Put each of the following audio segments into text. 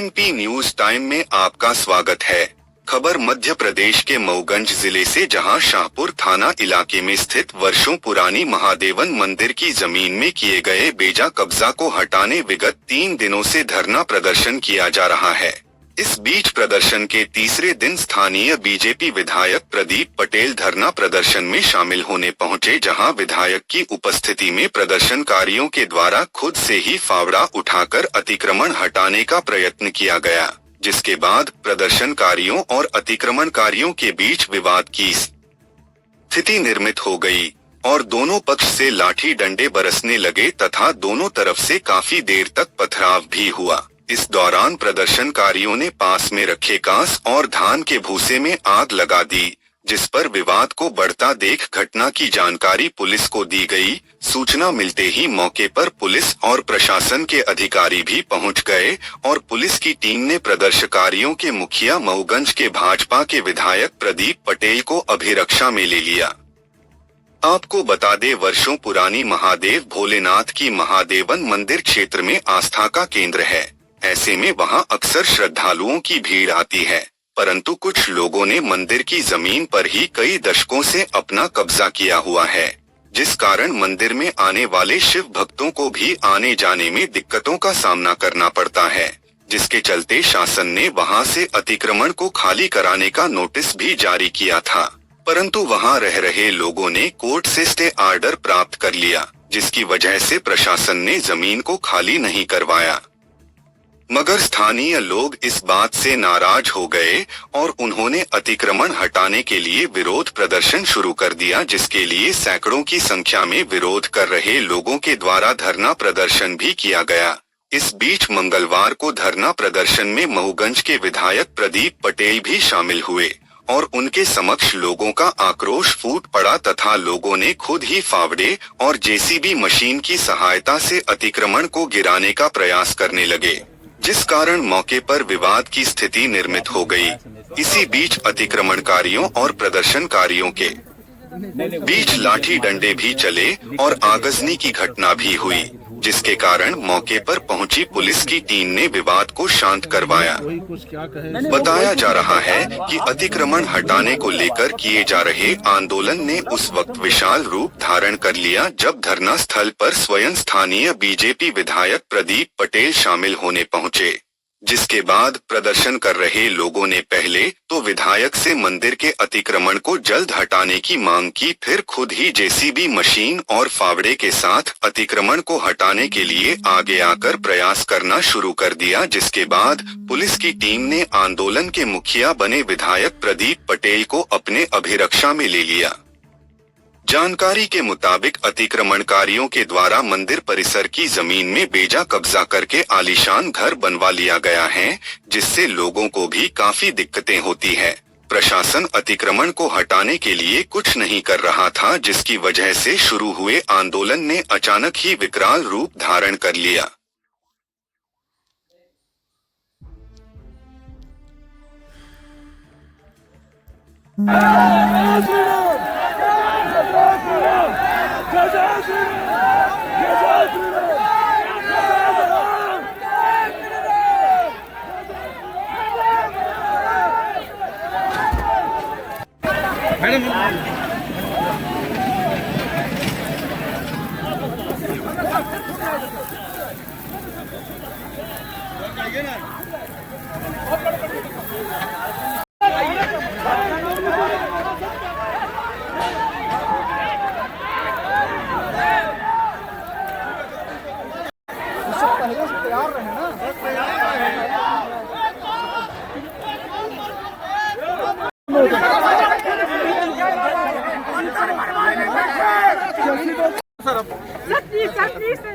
ANP news time में आपका स्वागत है। खबर मध्य प्रदेश के मऊगंज जिले से, जहां शाहपुर थाना इलाके में स्थित वर्षों पुरानी महादेवन मंदिर की जमीन में किए गए बेजा कब्जा को हटाने विगत 3 दिनों से धरना प्रदर्शन किया जा रहा है। इस बीच प्रदर्शन के तीसरे दिन स्थानीय बीजेपी विधायक प्रदीप पटेल धरना प्रदर्शन में शामिल होने पहुंचे, जहां विधायक की उपस्थिति में प्रदर्शनकारियों के द्वारा खुद से ही फावड़ा उठाकर अतिक्रमण हटाने का प्रयत्न किया गया, जिसके बाद प्रदर्शनकारियों और अतिक्रमणकारियों के बीच विवाद की स्थिति निर्मित हो गई और दोनों पक्ष से लाठी डंडे बरसने लगे तथा दोनों तरफ से काफी देर तक पथराव भी हुआ। इस दौरान प्रदर्शनकारियों ने पास में रखे कांस और धान के भूसे में आग लगा दी, जिस पर विवाद को बढ़ता देख घटना की जानकारी पुलिस को दी गई। सूचना मिलते ही मौके पर पुलिस और प्रशासन के अधिकारी भी पहुंच गए और पुलिस की टीम ने प्रदर्शनकारियों के मुखिया मऊगंज के भाजपा के विधायक प्रदीप पटेल को अभिरक्षा में ले लिया। आपको बता दें, वर्षों पुरानी महादेव भोलेनाथ की महादेवन मंदिर क्षेत्र में आस्था का केंद्र है। ऐसे में वहां अक्सर श्रद्धालुओं की भीड़ आती है, परंतु कुछ लोगों ने मंदिर की जमीन पर ही कई दशकों से अपना कब्जा किया हुआ है, जिस कारण मंदिर में आने वाले शिव भक्तों को भी आने जाने में दिक्कतों का सामना करना पड़ता है, जिसके चलते शासन ने वहां से अतिक्रमण को खाली कराने का नोटिस भी जारी किया था, परंतु वहां रह रहे लोगों ने कोर्ट से स्टे ऑर्डर प्राप्त कर लिया, जिसकी वजह से प्रशासन ने जमीन को खाली नहीं करवाया। मगर स्थानीय लोग इस बात से नाराज हो गए और उन्होंने अतिक्रमण हटाने के लिए विरोध प्रदर्शन शुरू कर दिया, जिसके लिए सैकड़ों की संख्या में विरोध कर रहे लोगों के द्वारा धरना प्रदर्शन भी किया गया। इस बीच मंगलवार को धरना प्रदर्शन में मऊगंज के विधायक प्रदीप पटेल भी शामिल हुए और उनके समक्ष लोगों का आक्रोश फूट पड़ा तथा लोगों ने खुद ही फावड़े और जेसीबी मशीन की सहायता से अतिक्रमण को गिराने का प्रयास करने लगे, जिस कारण मौके पर विवाद की स्थिति निर्मित हो गई। इसी बीच अतिक्रमणकारियों और प्रदर्शनकारियों के बीच लाठी डंडे भी चले और आगजनी की घटना भी हुई, जिसके कारण मौके पर पहुंची पुलिस की टीम ने विवाद को शांत करवाया। बताया जा रहा है कि अतिक्रमण हटाने को लेकर किए जा रहे आंदोलन ने उस वक्त विशाल रूप धारण कर लिया जब धरना स्थल पर स्वयं स्थानीय बीजेपी विधायक प्रदीप पटेल शामिल होने पहुंचे, जिसके बाद प्रदर्शन कर रहे लोगों ने पहले तो विधायक से मंदिर के अतिक्रमण को जल्द हटाने की मांग की, फिर खुद ही जेसीबी मशीन और फावड़े के साथ अतिक्रमण को हटाने के लिए आगे आकर प्रयास करना शुरू कर दिया, जिसके बाद पुलिस की टीम ने आंदोलन के मुखिया बने विधायक प्रदीप पटेल को अपने अभिरक्षा में ले लिया। जानकारी के मुताबिक अतिक्रमणकारियों के द्वारा मंदिर परिसर की जमीन में बेजा कब्जा करके आलीशान घर बनवा लिया गया है, जिससे लोगों को भी काफी दिक्कतें होती है। प्रशासन अतिक्रमण को हटाने के लिए कुछ नहीं कर रहा था, जिसकी वजह से शुरू हुए आंदोलन ने अचानक ही विकराल रूप धारण कर लिया।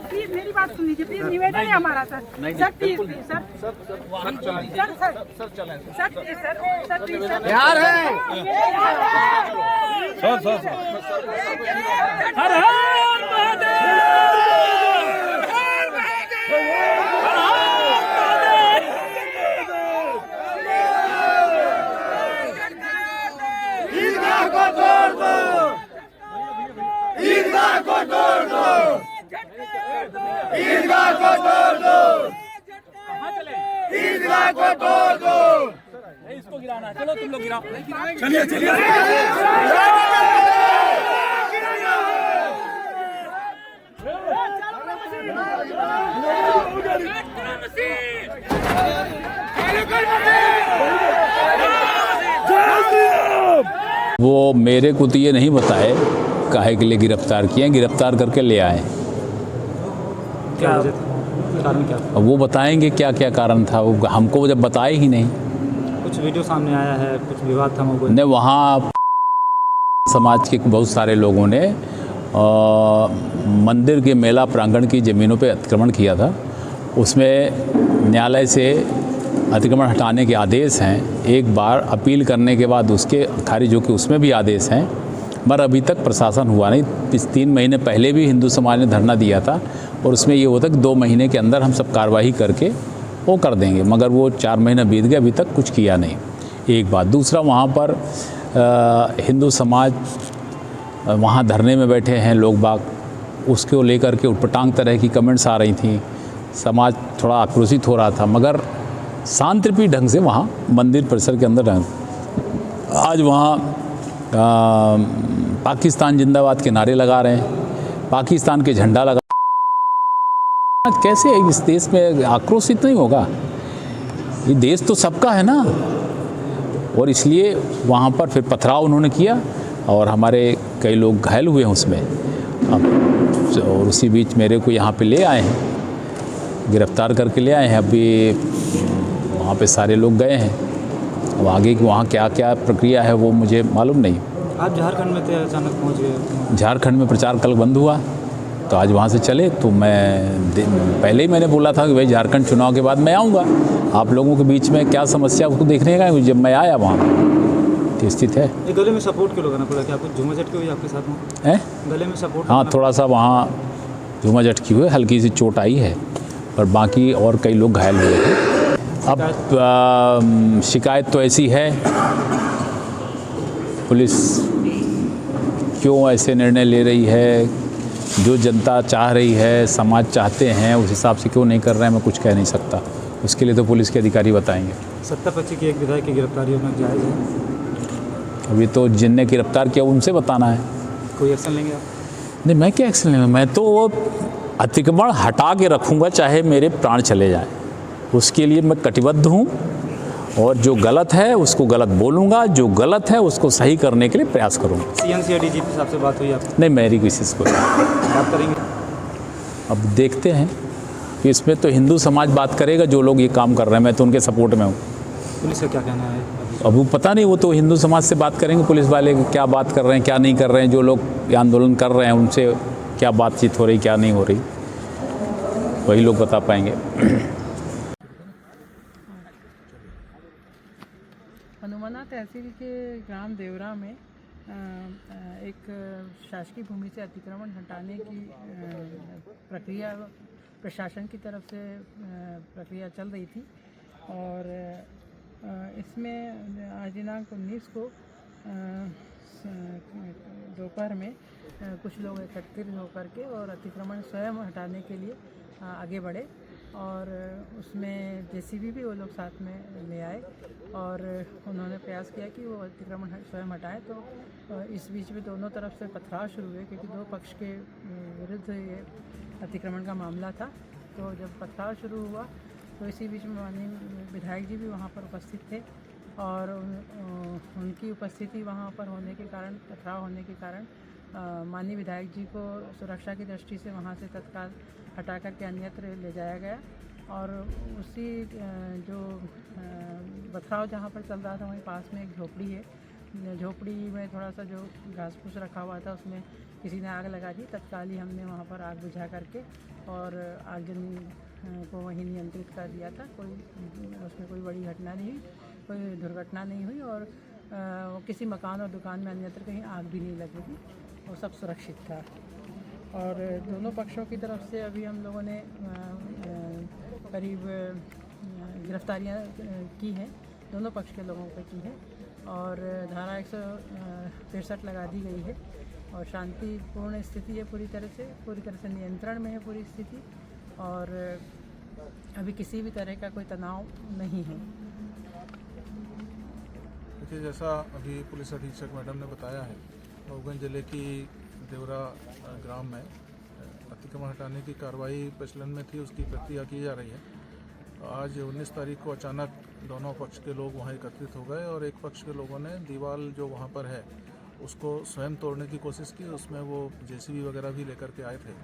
प्लीज मेरी बात सुन लीजिए, प्लीज निवेदन है हमारा sir. Sir please sir sir यार है सर हर हर ईदगाह को तोड़ दो। इसको गिराना है। चलो तुम लोग गिराओ। चलिए चलिए। वो मेरे को तो ये नहीं बताए काहे के लिए गिरफ्तार किए, गिरफ्तार करके ले आए। क्या कारण क्या था? अब वो बताएंगे क्या क्या कारण था, वो हमको जब बताए ही नहीं। कुछ वीडियो सामने आया है, कुछ विवाद था मोबाइल ने वहाँ समाज के बहुत सारे लोगों ने मंदिर के मेला प्रांगण की ज़मीनों पे अतिक्रमण किया था। उसमें न्यायालय से अतिक्रमण हटाने के आदेश हैं। एक बार अपील करने के बाद उसके खारिज हो के उसमें भी आदेश हैं, मगर अभी तक प्रशासन हुआ नहीं। 3 महीने पहले भी हिंदू समाज ने धरना दिया था और उसमें ये होता कि 2 महीने के अंदर हम सब कार्रवाई करके वो कर देंगे, मगर वो 4 महीने बीत गए, अभी तक कुछ किया नहीं। एक बात। दूसरा, वहाँ पर हिंदू समाज वहाँ धरने में बैठे हैं लोग बाग, उसको लेकर के उटपटांग तरह की कमेंट्स आ रही थी। समाज थोड़ा आक्रोशित हो रहा था, मगर शांतिप्रिय ढंग से वहाँ मंदिर परिसर के अंदर रह। आज वहाँ पाकिस्तान जिंदाबाद के नारे लगा रहे हैं, पाकिस्तान के झंडा लगा। कैसे इस देश में आक्रोशित नहीं होगा? ये देश तो सबका है ना। और इसलिए वहाँ पर फिर पथराव उन्होंने किया और हमारे कई लोग घायल हुए हैं उसमें। अब और उसी बीच मेरे को यहाँ पे ले आए हैं, गिरफ्तार करके ले आए हैं। अभी वहाँ पे सारे लोग गए हैं। अब आगे की वहाँ क्या क्या प्रक्रिया है वो मुझे मालूम नहीं। आप झारखंड में थे, अचानक पहुँच गए। झारखंड में प्रचार कल बंद हुआ तो आज वहाँ से चले। तो मैं पहले ही मैंने बोला था कि भाई झारखंड चुनाव के बाद मैं आऊँगा, आप लोगों के बीच में क्या समस्या उसको देखने का। जब मैं आया वहाँ तो स्थित है। ये गले में सपोर्ट क्यों लगाना पड़ा? क्या कुछ झूमा-झटकी हुई आपके साथ में? हैं? गले में सपोर्ट? हाँ, थोड़ा सा वहाँ झूमा-झटकी हुई, हल्की सी चोट आई है, और बाकी और कई लोग घायल हुए हैं। अब शिकायत तो ऐसी है, पुलिस क्यों ऐसे निर्णय ले रही है, जो जनता चाह रही है, समाज चाहते हैं, उस हिसाब से क्यों नहीं कर रहे हैं, मैं कुछ कह नहीं सकता। उसके लिए तो पुलिस के अधिकारी बताएंगे। सत्तापक्षी की एक विधायक की गिरफ्तारी होना जायज़ है? अभी तो जिनने गिरफ्तार किया उनसे बताना है। कोई एक्शन लेंगे आप? नहीं, मैं क्या एक्शन लेंगे? मैं तो वो अतिक्रमण हटा के रखूँगा, चाहे मेरे प्राण चले जाएँ। उसके लिए मैं कटिबद्ध हूँ, और जो गलत है उसको गलत बोलूँगा, जो गलत है उसको सही करने के लिए प्रयास करूँगा। CN या DGP साहब से बात हुई आपकी? नहीं, मेरी किसी से कोई बात करेंगे? अब देखते हैं कि इसमें तो हिंदू समाज बात करेगा, जो लोग ये काम कर रहे हैं। मैं तो उनके सपोर्ट में हूँ। पुलिस का क्या कहना है? अब वो पता नहीं, वो तो हिंदू समाज से बात करेंगे पुलिस वाले, क्या बात कर रहे हैं क्या नहीं कर रहे हैं। जो लोग ये आंदोलन कर रहे हैं उनसे क्या बातचीत हो रही क्या नहीं हो रही, वही लोग बता पाएंगे। हनुमाना तहसील के ग्राम देवरा में एक शासकीय भूमि से अतिक्रमण हटाने की प्रक्रिया प्रशासन की तरफ से प्रक्रिया चल रही थी, और इसमें आज दिनांक 19 को दोपहर में कुछ लोग एकत्रित होकर के और अतिक्रमण स्वयं हटाने के लिए आगे बढ़े, और उसमें JCB भी वो लोग साथ में ले आए और उन्होंने प्रयास किया कि वो अतिक्रमण स्वयं हटाएं। तो इस बीच में दोनों तरफ से पथराव शुरू हुए, क्योंकि 2 पक्ष के विरुद्ध ये अतिक्रमण का मामला था। तो जब पथराव शुरू हुआ तो इसी बीच में माननीय विधायक जी भी वहाँ पर उपस्थित थे, और उनकी उपस्थिति वहाँ पर होने के कारण, पथराव होने के कारण माननीय विधायक जी को सुरक्षा की दृष्टि से वहाँ से तत्काल हटा करके अन्यत्र ले जाया गया। और उसी जो पथराव जहाँ पर चल रहा था वहीं पास में एक झोपड़ी है। झोपड़ी में थोड़ा सा जो घास फूस रखा हुआ था उसमें किसी ने आग लगा दी। तत्काल ही हमने वहाँ पर आग बुझा करके और आगजनी को वहीं नियंत्रित कर दिया था। उसमें कोई बड़ी घटना नहीं हुई, कोई दुर्घटना नहीं हुई, और किसी मकान और दुकान में अन्यत्र कहीं आग भी नहीं लगी थी, वो सब सुरक्षित था। और दोनों पक्षों की तरफ से अभी हम लोगों ने करीब गिरफ्तारियां की हैं, दोनों पक्ष के लोगों पर की हैं, और धारा 163 लगा दी गई है, और शांतिपूर्ण स्थिति है, पूरी तरह से नियंत्रण में है पूरी स्थिति। और अभी किसी भी तरह का कोई तनाव नहीं है। देखिए, जैसा अभी पुलिस अधीक्षक मैडम ने बताया है, मऊगंज जिले की देवरा ग्राम में अतिक्रमण हटाने की कार्रवाई प्रचलन में थी, उसकी प्रक्रिया की जा रही है। आज 19 तारीख को अचानक दोनों पक्ष के लोग वहां एकत्रित हो गए और एक पक्ष के लोगों ने दीवार जो वहां पर है उसको स्वयं तोड़ने की कोशिश की। उसमें वो जेसीबी वगैरह भी लेकर के आए थे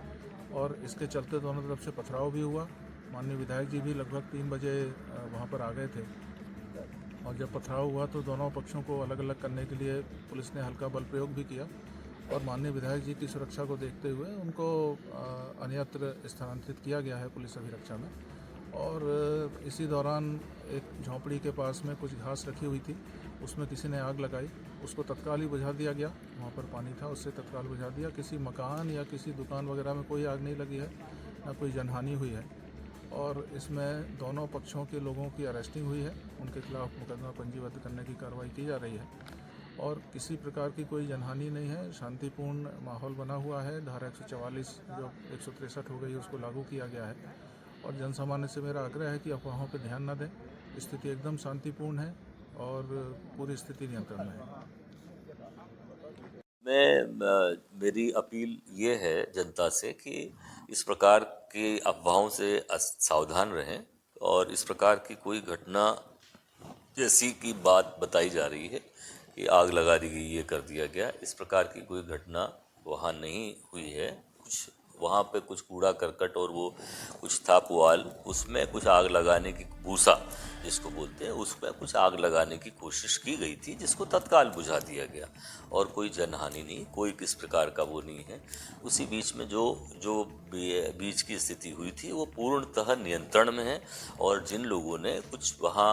और इसके चलते दोनों तरफ से पथराव भी हुआ। माननीय विधायक जी भी लगभग 3 बजे वहाँ पर आ गए थे और जब पथराव हुआ तो दोनों पक्षों को अलग अलग करने के लिए पुलिस ने हल्का बल प्रयोग भी किया और माननीय विधायक जी की सुरक्षा को देखते हुए उनको अन्यत्र स्थानांतरित किया गया है पुलिस अभिरक्षा में। और इसी दौरान एक झोंपड़ी के पास में कुछ घास रखी हुई थी, उसमें किसी ने आग लगाई, उसको तत्काल ही बुझा दिया गया। वहाँ पर पानी था, उससे तत्काल बुझा दिया। किसी मकान या किसी दुकान वगैरह में कोई आग नहीं लगी है, ना कोई जनहानि हुई है। और इसमें दोनों पक्षों के लोगों की अरेस्टिंग हुई है, उनके खिलाफ मुकदमा पंजीबद्ध करने की कार्रवाई की जा रही है और किसी प्रकार की कोई जनहानि नहीं है। शांतिपूर्ण माहौल बना हुआ है। धारा 144 जो 163 हो गई उसको लागू किया गया है और जन सामान्य से मेरा आग्रह है कि अफवाहों पर ध्यान न दें। स्थिति एकदम शांतिपूर्ण है और पूरी स्थिति नियंत्रण में है। मेरी अपील ये है जनता से कि इस प्रकार की अफवाहों से सावधान रहें और इस प्रकार की कोई घटना जैसी की बात बताई जा रही है कि आग लगा दी गई, ये कर दिया गया, इस प्रकार की कोई घटना वहाँ नहीं हुई है। कुछ वहाँ पे कुछ कूड़ा करकट और वो कुछ था पुआल, उसमें कुछ आग लगाने की, भूसा जिसको बोलते हैं, उसमें कुछ आग लगाने की कोशिश की गई थी जिसको तत्काल बुझा दिया गया और कोई जनहानि नहीं, कोई किस प्रकार का वो नहीं है। उसी बीच में जो बीच की स्थिति हुई थी वो पूर्णतः नियंत्रण में है और जिन लोगों ने कुछ वहाँ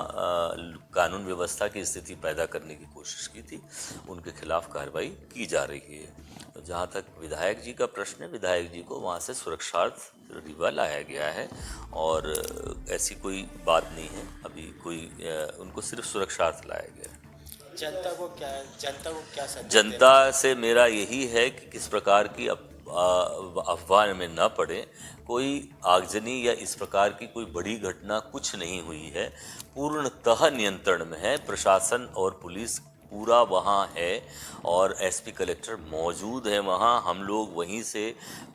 कानून व्यवस्था की स्थिति पैदा करने की कोशिश की थी उनके खिलाफ कार्रवाई की जा रही है। तो जहाँ तक विधायक जी का प्रश्न है, विधायक जी को वहाँ से सुरक्षार्थ रीवा लाया गया है और ऐसी कोई बात नहीं है अभी कोई, उनको सिर्फ सुरक्षार्थ लाया गया है। जनता को क्या संदेश जनता से मेरा यही है कि किस प्रकार की अफवाह में न पड़े। कोई आगजनी या इस प्रकार की कोई बड़ी घटना कुछ नहीं हुई है, पूर्णतः नियंत्रण में है। प्रशासन और पुलिस पूरा वहाँ है और एसपी कलेक्टर मौजूद है वहाँ। हम लोग वहीं से,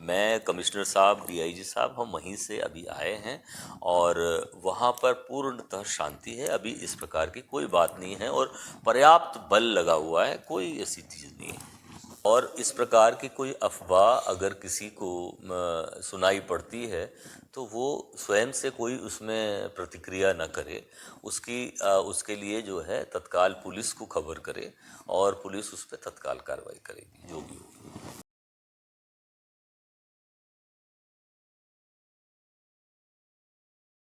मैं, कमिश्नर साहब, डीआईजी साहब, हम वहीं से अभी आए हैं और वहाँ पर पूर्णतः शांति है। अभी इस प्रकार की कोई बात नहीं है और पर्याप्त बल लगा हुआ है, कोई ऐसी चीज़ नहीं है। और इस प्रकार की कोई अफवाह अगर किसी को सुनाई पड़ती है तो वो स्वयं से कोई उसमें प्रतिक्रिया न करे, उसके लिए जो है तत्काल पुलिस को खबर करे और पुलिस उस पर तत्काल कार्रवाई करेगी जो भी होगी।